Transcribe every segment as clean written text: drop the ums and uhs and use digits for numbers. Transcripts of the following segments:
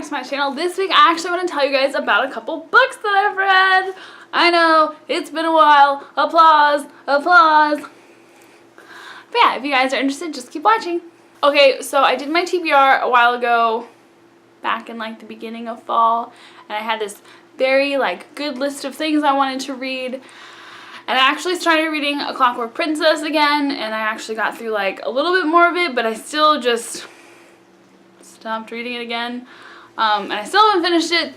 back to my channel. This week I actually want to tell you guys about a couple books that I've read. I know, it's been a while. Applause, applause. But yeah, if you guys are interested, just keep watching. Okay, so I did my TBR a while ago, back in like the beginning of fall, and I had this very like good list of things I wanted to read. And I actually started reading A Clockwork Princess again, and I actually got through like a little bit more of it, but I still just stopped reading it again. And I still haven't finished it.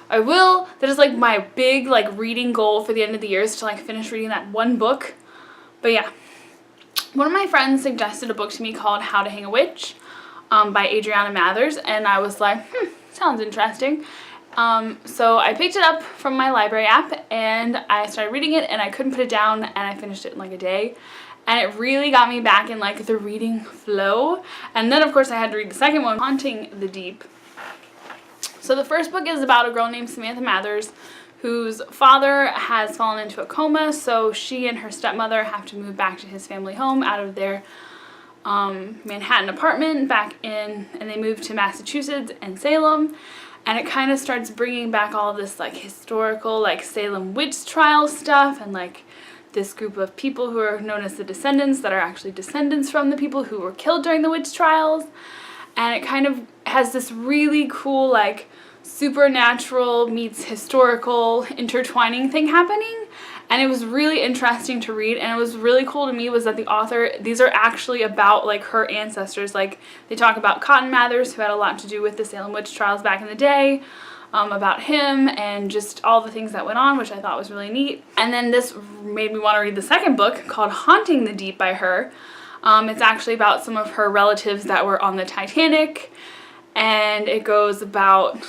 I will. That is like my big like reading goal for the end of the year, is to like finish reading that one book. But yeah, one of my friends suggested a book to me called How to Hang a Witch by Adriana Mathers, and I was like, sounds interesting. So I picked it up from my library app and I started reading it, and I couldn't put it down, and I finished it in like a day. And it really got me back in like the reading flow. And then of course I had to read the second one, Haunting the Deep. So the first book is about a girl named Samantha Mathers whose father has fallen into a coma, so she and her stepmother have to move back to his family home out of their Manhattan apartment and they move to Massachusetts and Salem. And it kind of starts bringing back all of this like historical like Salem witch trial stuff, and like this group of people who are known as the descendants that are actually descendants from the people who were killed during the witch trials. And it kind of has this really cool like supernatural meets historical intertwining thing happening. And it was really interesting to read, and it was really cool to me was that the author, these are actually about like her ancestors. Like they talk about Cotton Mathers, who had a lot to do with the Salem witch trials back in the day, about him and just all the things that went on, which I thought was really neat. And then this made me want to read the second book called Haunting the Deep by her. It's actually about some of her relatives that were on the Titanic, and it goes about,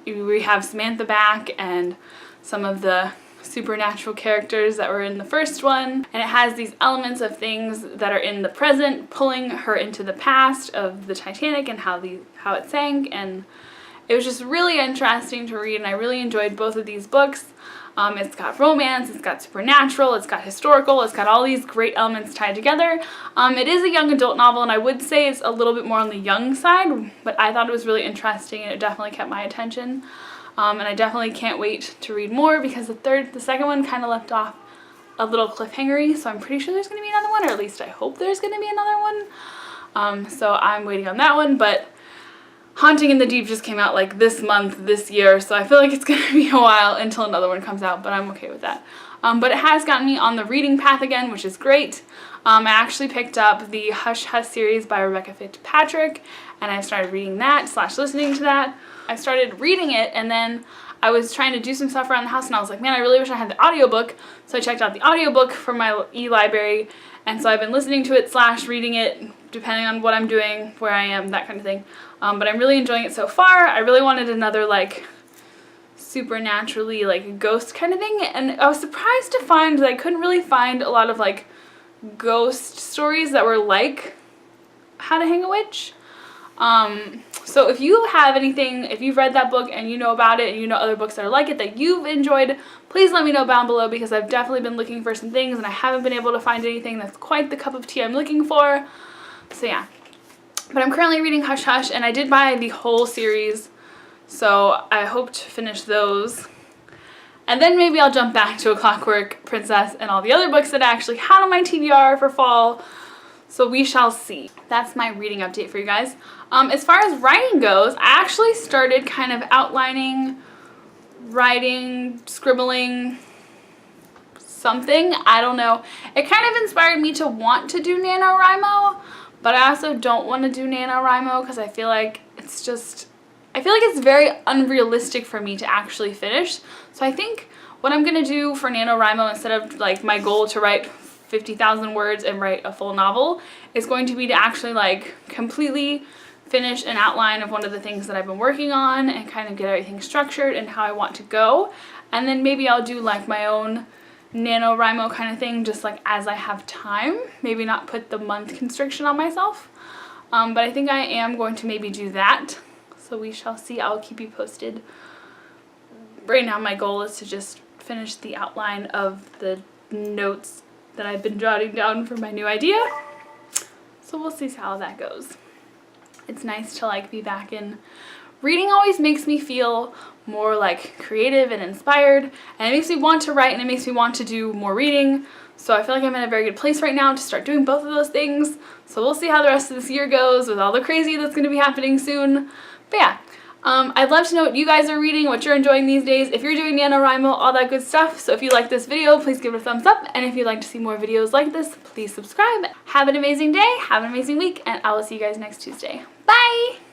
we have Samantha back and some of the supernatural characters that were in the first one, and it has these elements of things that are in the present pulling her into the past of the Titanic and how it sank. And it was just really interesting to read, and I really enjoyed both of these books. It's got romance, it's got supernatural, it's got historical, it's got all these great elements tied together. It is a young adult novel, and I would say it's a little bit more on the young side, but I thought it was really interesting and it definitely kept my attention. And I definitely can't wait to read more, because the second one kind of left off a little cliffhangery, so I'm pretty sure there's going to be another one, or at least I hope there's going to be another one. So I'm waiting on that one, but Haunting in the Deep just came out like this month, this year, so I feel like it's going to be a while until another one comes out, but I'm okay with that. But it has gotten me on the reading path again, which is great. I actually picked up the Hush Hush series by Rebecca Fitzpatrick, and I started reading that / listening to that. I started reading it, and then I was trying to do some stuff around the house, and I was like, man, I really wish I had the audiobook. So I checked out the audiobook from my e-library, and so I've been listening to it / reading it, depending on what I'm doing, where I am, that kind of thing. But I'm really enjoying it so far. I really wanted another like supernaturally like ghost kind of thing, and I was surprised to find that I couldn't really find a lot of like ghost stories that were like How to Hang a Witch. So if you have anything, if you've read that book and you know about it and you know other books that are like it that you've enjoyed, please let me know down below, because I've definitely been looking for some things and I haven't been able to find anything that's quite the cup of tea I'm looking for. So yeah. But I'm currently reading Hush Hush, and I did buy the whole series, so I hope to finish those. And then maybe I'll jump back to A Clockwork Princess and all the other books that I actually had on my TBR for fall. So we shall see. That's my reading update for you guys. As far as writing goes, I actually started kind of outlining, writing, scribbling, something. I don't know. It kind of inspired me to want to do NaNoWriMo, but I also don't want to do NaNoWriMo because I feel like it's very unrealistic for me to actually finish. So I think what I'm going to do for NaNoWriMo, instead of like my goal to write 50,000 words and write a full novel, is going to be to actually like completely finish an outline of one of the things that I've been working on and kind of get everything structured and how I want to go. And then maybe I'll do like my own NaNoWriMo kind of thing, just like as I have time. Maybe not put the month constriction on myself. But I think I am going to maybe do that. So we shall see. I'll keep you posted. Right now my goal is to just finish the outline of the notes that I've been jotting down for my new idea. So we'll see how that goes. It's nice to like be back in reading always makes me feel more like creative and inspired, and it makes me want to write and it makes me want to do more reading. So I feel like I'm in a very good place right now to start doing both of those things. So we'll see how the rest of this year goes with all the crazy that's going to be happening soon. But yeah, I'd love to know what you guys are reading, what you're enjoying these days, if you're doing NaNoWriMo, all that good stuff. So if you like this video, please give it a thumbs up. And if you'd like to see more videos like this, please subscribe. Have an amazing day, have an amazing week, and I will see you guys next Tuesday. Bye!